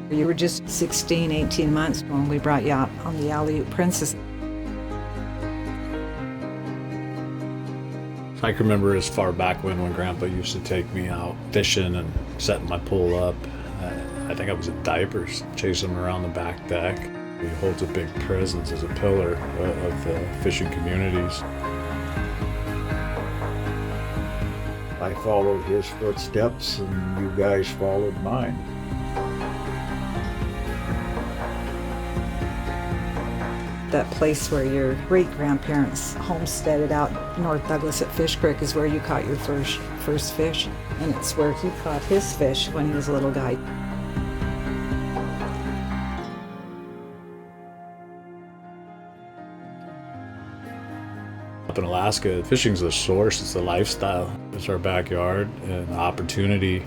You were just 16, 18 months when we brought you out on the Alley-oop Princess. I can remember as far back when Grandpa used to take me out fishing and setting my pole up. I think I was in diapers, chasing him around the back deck. He holds a big presence as a pillar of the fishing communities. I followed his footsteps and you guys followed mine. That place where your great-grandparents homesteaded out North Douglas at Fish Creek is where you caught your first fish. And it's where he caught his fish when he was a little guy. Up in Alaska, fishing's the source, it's the lifestyle. It's our backyard and opportunity